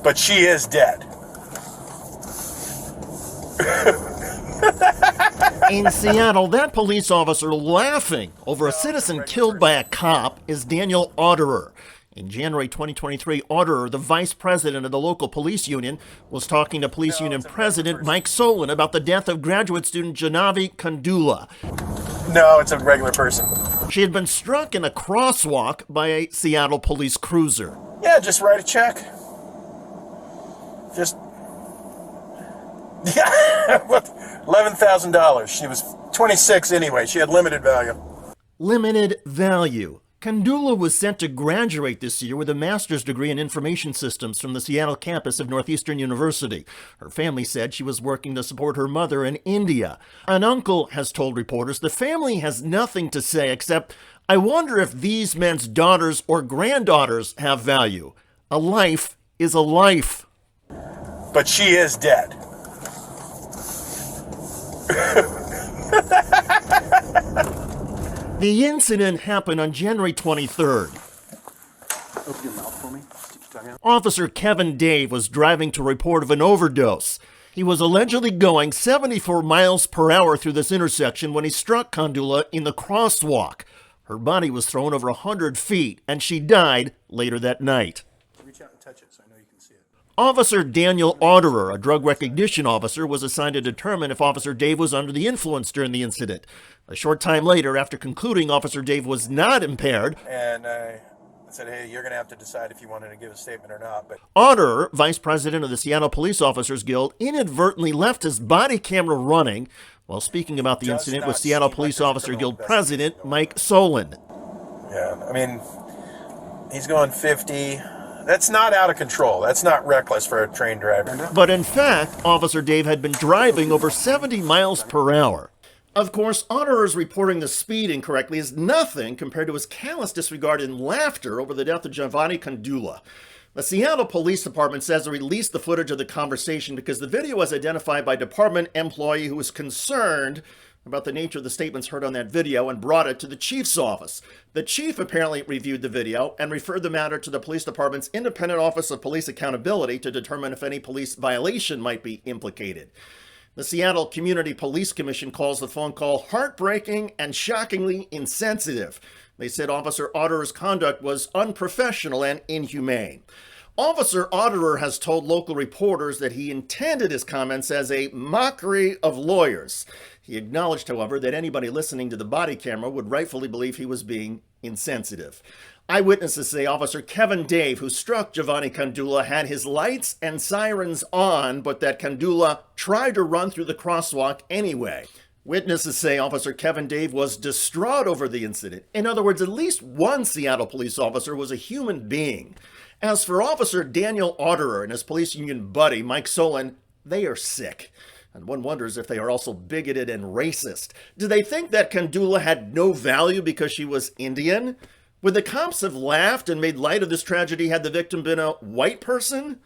But she is dead. In Seattle, that police officer laughing over a citizen killed by a cop is Daniel Otterer. In January 2023, Otterer, the vice president of the local police union, was talking to police union president Mike Solon about the death of graduate student Janavi Kandula. No, it's a regular person. She had been struck in a crosswalk by a Seattle police cruiser. Yeah, just write a check. Just... Yeah, $11,000. She was 26 anyway. She had limited value. Limited value. Kandula was sent to graduate this year with a master's degree in information systems from the Seattle campus of Northeastern University. Her family said she was working to support her mother in India. An uncle has told reporters the family has nothing to say except, "I wonder if these men's daughters or granddaughters have value. A life is a life." But she is dead. The incident happened on January 23rd. Open your mouth for me. Officer Kevin Dave was driving to report of an overdose. He was allegedly going 74 miles per hour through this intersection when he struck Kandula in the crosswalk. Her body was thrown over 100 feet, and she died later that night. Reach out and touch it so I know you can see it. Officer Daniel Otterer, a drug recognition officer, was assigned to determine if Officer Dave was under the influence during the incident. A short time later, after concluding Officer Dave was not impaired, And I said, hey, you're going to have to decide if you wanted to give a statement or not. But Otterer, vice president of the Seattle Police Officers Guild, inadvertently left his body camera running while speaking about the incident with Seattle Police Officer Guild president Mike Solon. Yeah, I mean, he's going 50. That's not out of control. That's not reckless for a trained driver. But in fact, Officer Dave had been driving over 70 miles per hour. Of course, Otterer's reporting the speed incorrectly is nothing compared to his callous disregard and laughter over the death of Giovanni Kandula. The Seattle Police Department says they released the footage of the conversation because the video was identified by a department employee who was concerned about the nature of the statements heard on that video and brought it to the chief's office. The chief apparently reviewed the video and referred the matter to the police department's Independent Office of Police Accountability to determine if any police violation might be implicated. The Seattle Community Police Commission calls the phone call heartbreaking and shockingly insensitive. They said Officer Otterer's conduct was unprofessional and inhumane. Officer Otterer has told local reporters that he intended his comments as a mockery of lawyers. He acknowledged, however, that anybody listening to the body camera would rightfully believe he was being insensitive. Eyewitnesses say Officer Kevin Dave, who struck Giovanni Kandula, had his lights and sirens on, but that Kandula tried to run through the crosswalk anyway. Witnesses say Officer Kevin Dave was distraught over the incident. In other words, at least one Seattle police officer was a human being. As for Officer Daniel Otterer and his police union buddy, Mike Solon, they are sick. And one wonders if they are also bigoted and racist. Do they think that Kandula had no value because she was Indian? Would the cops have laughed and made light of this tragedy had the victim been a white person?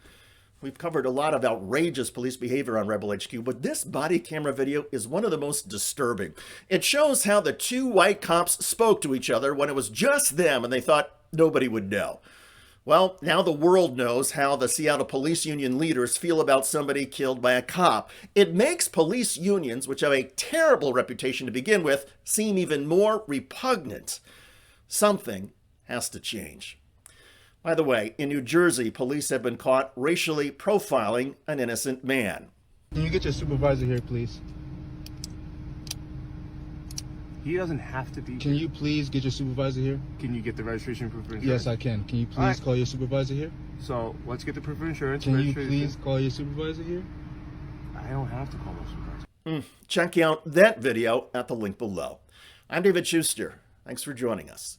We've covered a lot of outrageous police behavior on Rebel HQ, but this body camera video is one of the most disturbing. It shows how the two white cops spoke to each other when it was just them and they thought nobody would know. Well, now the world knows how the Seattle Police Union leaders feel about somebody killed by a cop. It makes police unions, which have a terrible reputation to begin with, seem even more repugnant. Something has to change. By the way, in New Jersey, police have been caught racially profiling an innocent man. Can you get your supervisor here, please? He doesn't have to be. Can you please get your supervisor here? Can you get the registration proof of insurance? Yes, I can. Can you please call your supervisor here? So let's get the proof of insurance. Can you please call your supervisor here? I don't have to call my supervisor. Check out that video at the link below. I'm David Shuster. Thanks for joining us.